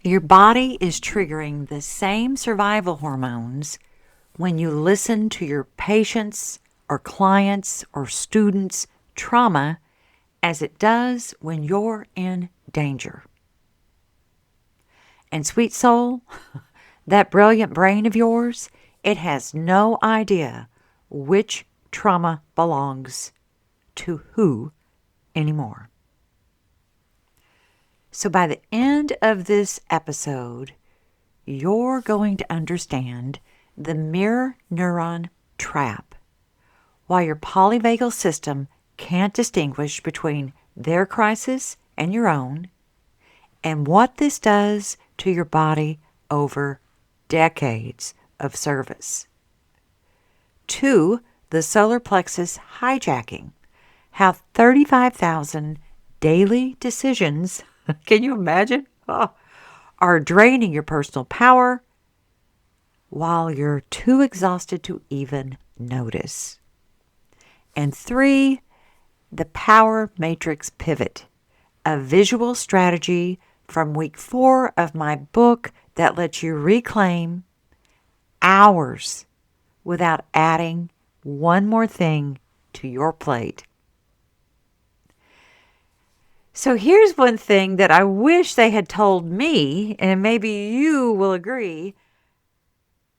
Your body is triggering the same survival hormones when you listen to your patients or clients or students' trauma as it does when you're in danger. And sweet soul, that brilliant brain of yours, it has no idea which trauma belongs to who anymore. So by the end of this episode, you're going to understand the mirror neuron trap, why your polyvagal system can't distinguish between their crisis and your own, and what this does to your body over decades of service. 2, the solar plexus hijacking, how 35,000 daily decisions, can you imagine, are draining your personal power while you're too exhausted to even notice. And 3, the power matrix pivot, a visual strategy from week 4 of my book that lets you reclaim hours without adding one more thing to your plate. So here's one thing that I wish they had told me, and maybe you will agree.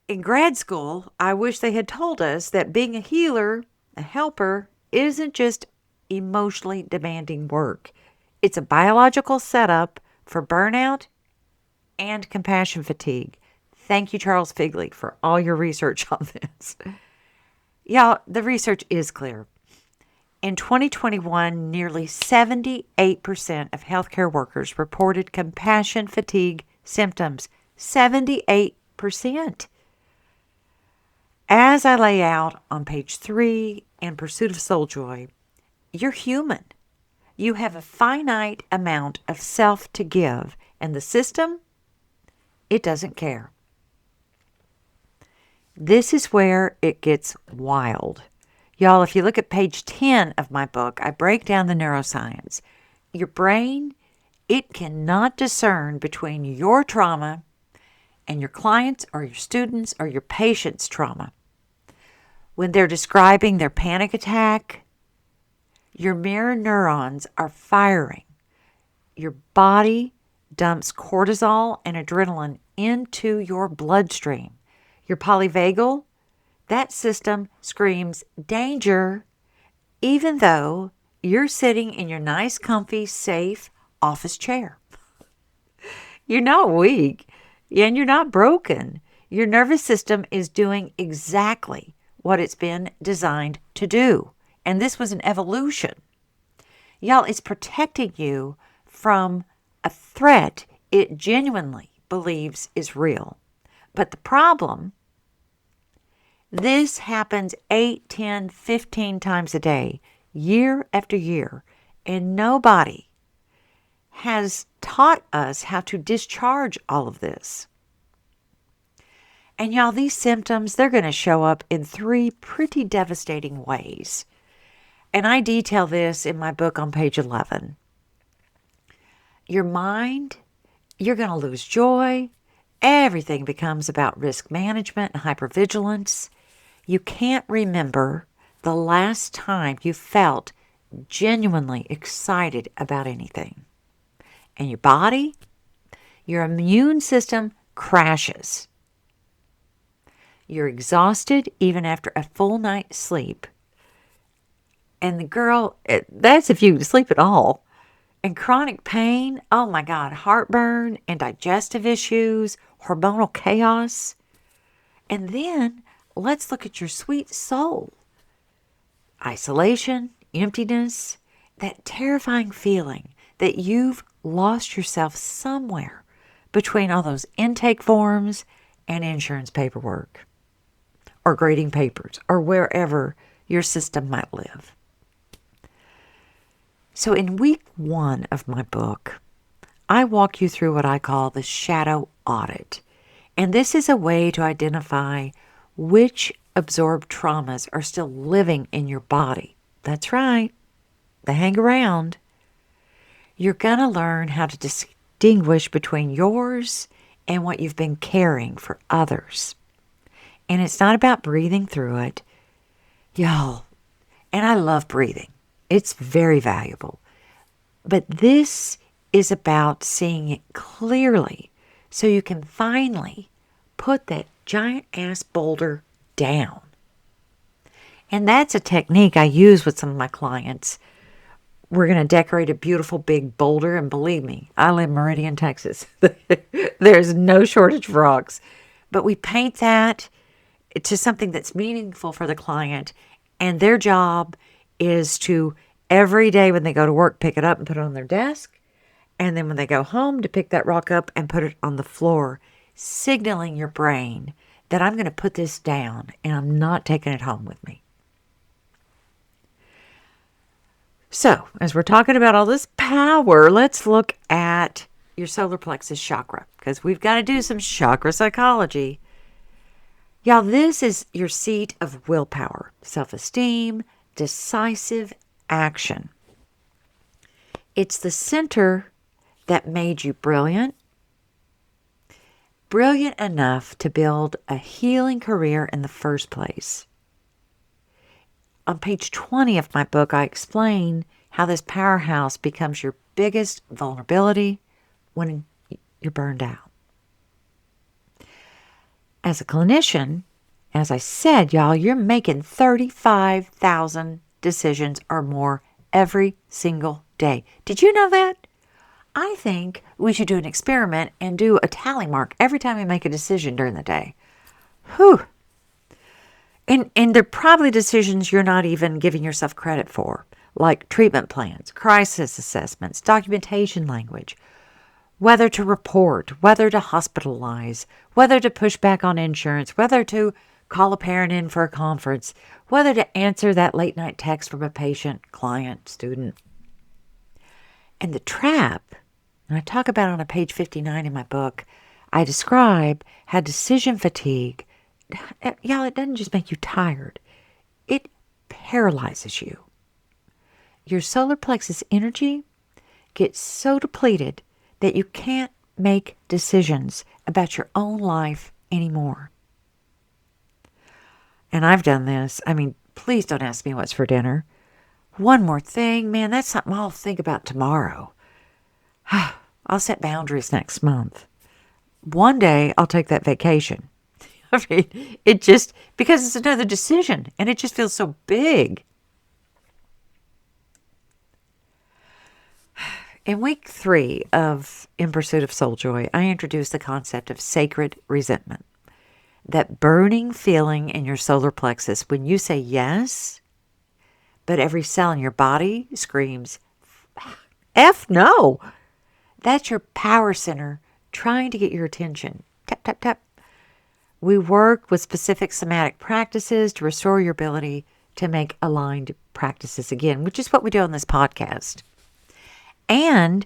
In grad school, I wish they had told us that being a healer, a helper, isn't just emotionally demanding work. It's a biological setup for burnout and compassion fatigue. Thank you, Charles Figley, for all your research on this. Y'all, the research is clear. In 2021, nearly 78% of healthcare workers reported compassion fatigue symptoms. 78%. As I lay out on page 3 in Pursuit of Soul Joy, you're human. You have a finite amount of self to give, and the system, it doesn't care. This is where it gets wild. Y'all, if you look at page 10 of my book, I break down the neuroscience. Your brain, it cannot discern between your trauma and your clients or your students or your patients' trauma. When they're describing their panic attack, your mirror neurons are firing. Your body dumps cortisol and adrenaline into your bloodstream. Your polyvagal, that system screams danger, even though you're sitting in your nice, comfy, safe office chair. You're not weak, and you're not broken. Your nervous system is doing exactly what it's been designed to do. And this was an evolution. Y'all, it's protecting you from a threat it genuinely believes is real. But the problem, this happens 8, 10, 15 times a day, year after year, and nobody has taught us how to discharge all of this. And y'all, these symptoms, they're going to show up in 3 pretty devastating ways. And I detail this in my book on page 11. Your mind, you're going to lose joy. Everything becomes about risk management and hypervigilance. You can't remember the last time you felt genuinely excited about anything. And your body, your immune system crashes. You're exhausted even after a full night's sleep. And the girl, that's if you sleep at all. And chronic pain, oh my God, heartburn and digestive issues, hormonal chaos. And then let's look at your sweet soul. Isolation, emptiness, that terrifying feeling that you've lost yourself somewhere between all those intake forms and insurance paperwork, or grading papers, or wherever your system might live. So in week 1 of my book, I walk you through what I call the shadow audit. And this is a way to identify which absorbed traumas are still living in your body. That's right. They hang around. You're going to learn how to distinguish between yours and what you've been carrying for others. And it's not about breathing through it. Y'all, and I love breathing. It's very valuable. But this is about seeing it clearly so you can finally put that giant ass boulder down. And that's a technique I use with some of my clients. We're going to decorate a beautiful big boulder, and believe me, I live in Meridian, Texas. There's no shortage of rocks. But we paint that to something that's meaningful for the client, and their job is to, every day when they go to work, pick it up and put it on their desk, and then when they go home, to pick that rock up and put it on the floor, signaling your brain that I'm going to put this down and I'm not taking it home with me. So, as we're talking about all this power, let's look at your solar plexus chakra, because we've got to do some chakra psychology. Y'all, this is your seat of willpower, self-esteem, decisive action. It's the center that made you brilliant enough to build a healing career in the first place. On page 20 of my book, I explain how this powerhouse becomes your biggest vulnerability when you're burned out. As a clinician, as I said, y'all, you're making 35,000 decisions or more every single day. Did you know that? I think we should do an experiment and do a tally mark every time we make a decision during the day. Whew. And they're probably decisions you're not even giving yourself credit for, like treatment plans, crisis assessments, documentation language, whether to report, whether to hospitalize, whether to push back on insurance, whether to call a parent in for a conference, whether to answer that late night text from a patient, client, student. And the trap, and I talk about it on page 59 in my book, I describe how decision fatigue, y'all, it doesn't just make you tired. It paralyzes you. Your solar plexus energy gets so depleted that you can't make decisions about your own life anymore. And I've done this. I mean, please don't ask me what's for dinner. One more thing, man, that's something I'll think about tomorrow. I'll set boundaries next month. One day I'll take that vacation. I mean, it just, because it's another decision and it just feels so big. In week 3 of In Pursuit of Soul Joy, I introduced the concept of sacred resentment. That burning feeling in your solar plexus when you say yes, but every cell in your body screams, F no. That's your power center trying to get your attention. Tap, tap, tap. We work with specific somatic practices to restore your ability to make aligned practices again, which is what we do on this podcast. And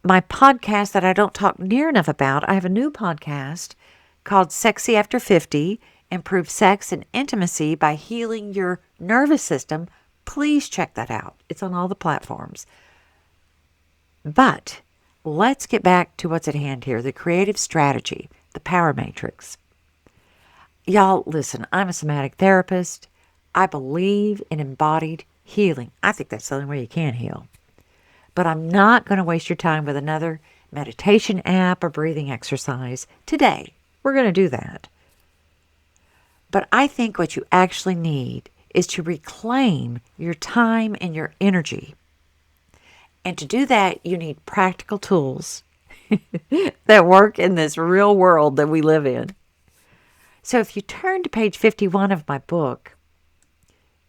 my podcast that I don't talk near enough about, I have a new podcast called Sexy After 50, Improve Sex and Intimacy by Healing Your Nervous System. Please check that out. It's on all the platforms. But let's get back to what's at hand here, the creative strategy, the power matrix. Y'all, listen, I'm a somatic therapist. I believe in embodied healing. I think that's the only way you can heal. But I'm not going to waste your time with another meditation app or breathing exercise today. We're going to do that. But I think what you actually need is to reclaim your time and your energy. And to do that, you need practical tools that work in this real world that we live in. So if you turn to page 51 of my book,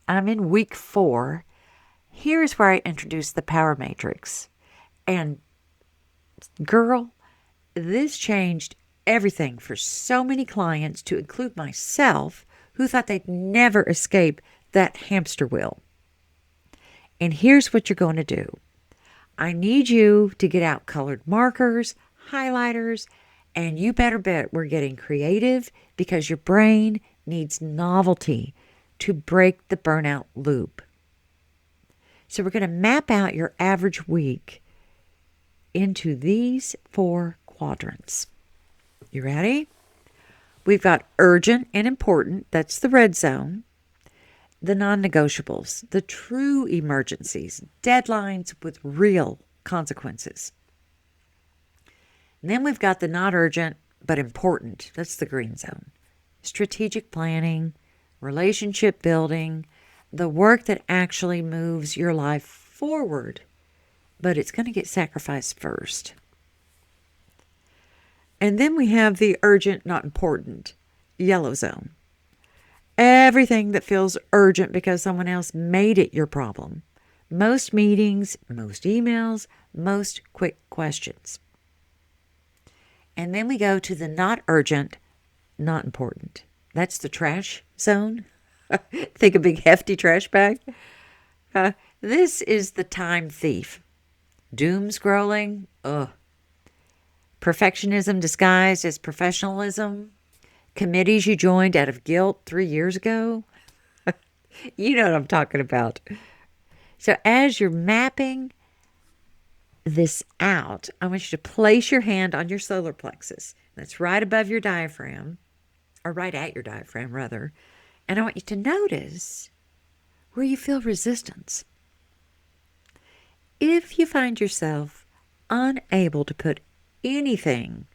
I'm in week 4. Here's where I introduce the power matrix. And girl, this changed everything for so many clients, to include myself, who thought they'd never escape that hamster wheel. And here's what you're going to do. I need you to get out colored markers, highlighters, and you better bet we're getting creative, because your brain needs novelty to break the burnout loop. So we're going to map out your average week into these 4 quadrants. You ready? We've got urgent and important. That's the red zone. The non-negotiables, the true emergencies, deadlines with real consequences. And then we've got the not urgent but important. That's the green zone. Strategic planning, relationship building, the work that actually moves your life forward, but it's going to get sacrificed first. And then we have the urgent, not important, yellow zone. Everything that feels urgent because someone else made it your problem. Most meetings, most emails, most quick questions. And then we go to the not urgent, not important. That's the trash zone. Think a big hefty trash bag. This is the time thief. Doom scrolling. Ugh. Perfectionism disguised as professionalism. Committees you joined out of guilt 3 years ago. You know what I'm talking about. So as you're mapping this out, I want you to place your hand on your solar plexus. That's right above your diaphragm, or right at your diaphragm, rather. And I want you to notice where you feel resistance. If you find yourself unable to put anything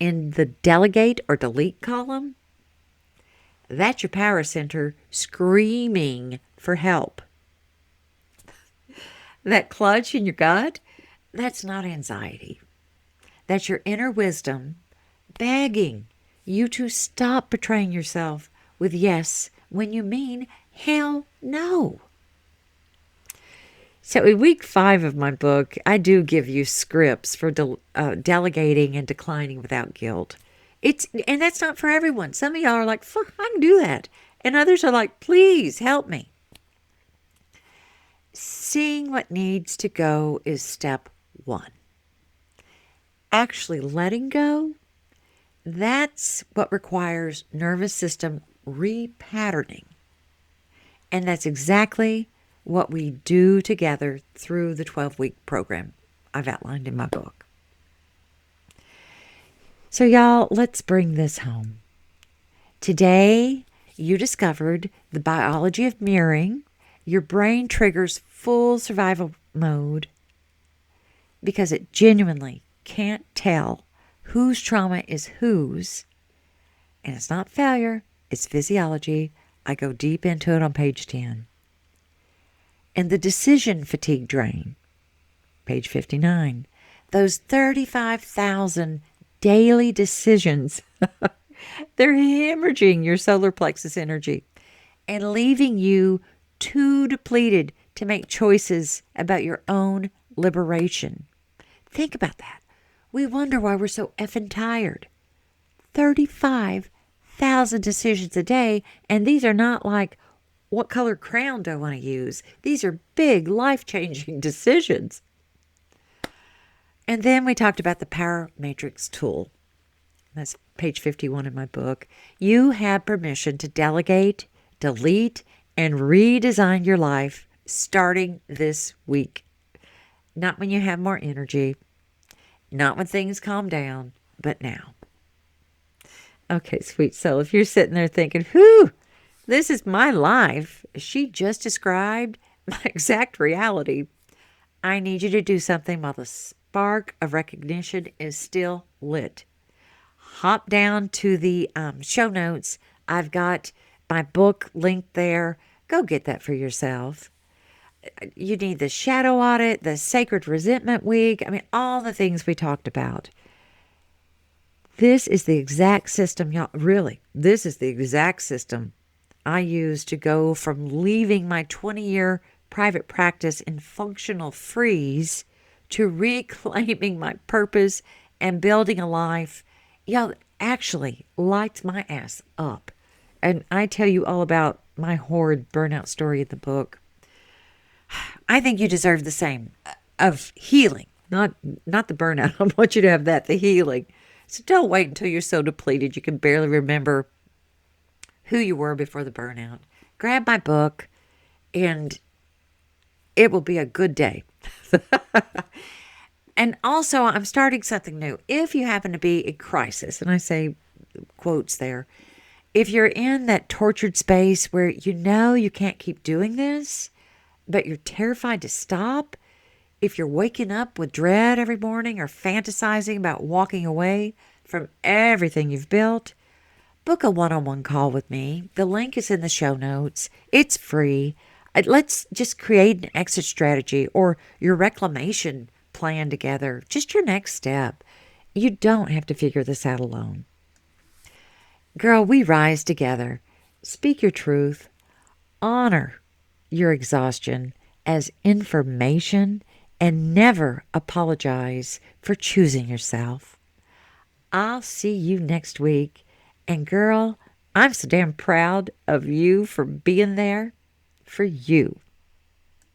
in the delegate or delete column, that's your power center screaming for help. That clutch in your gut, that's not anxiety. That's your inner wisdom begging you to stop betraying yourself with yes when you mean hell no. So in week 5 of my book, I do give you scripts for delegating and declining without guilt. And that's not for everyone. Some of y'all are like, I can do that. And others are like, please help me. Seeing what needs to go is step 1. Actually letting go, that's what requires nervous system repatterning. And that's exactly what we do together through the 12-week program I've outlined in my book. So y'all, let's bring this home. Today, you discovered the biology of mirroring. Your brain triggers full survival mode because it genuinely can't tell whose trauma is whose. And it's not failure, it's physiology. I go deep into it on page 10. And the decision fatigue drain, page 59. Those 35,000 daily decisions, they're hemorrhaging your solar plexus energy and leaving you too depleted to make choices about your own liberation. Think about that. We wonder why we're so effing tired. 35,000 decisions a day, and these are not like, what color crown do I want to use? These are big, life-changing decisions. And then we talked about the Power Matrix tool. That's page 51 in my book. You have permission to delegate, delete, and redesign your life starting this week. Not when you have more energy, not when things calm down, but now. Okay, sweet soul, if you're sitting there thinking, whew, this is my life. She just described my exact reality. I need you to do something while the spark of recognition is still lit. Hop down to the show notes. I've got my book linked there. Go get that for yourself. You need the shadow audit, the sacred resentment week. I mean, all the things we talked about. This is the exact system, y'all. Really, this is the exact system I use to go from leaving my 20-year private practice in functional freeze to reclaiming my purpose and building a life, y'all, actually lights my ass up. And I tell you all about my horrid burnout story in the book. I think you deserve the same of healing, not the burnout. I want you to have that, the healing. So don't wait until you're so depleted you can barely remember who you were before the burnout. Grab my book and it will be a good day. And also, I'm starting something new. If you happen to be in crisis, and I say quotes there, if you're in that tortured space where you know you can't keep doing this, but you're terrified to stop, if you're waking up with dread every morning or fantasizing about walking away from everything you've built, book a one-on-one call with me. The link is in the show notes. It's free. Let's just create an exit strategy or your reclamation plan together. Just your next step. You don't have to figure this out alone. Girl, we rise together. Speak your truth. Honor your exhaustion as information and never apologize for choosing yourself. I'll see you next week. And girl, I'm so damn proud of you for being there for you.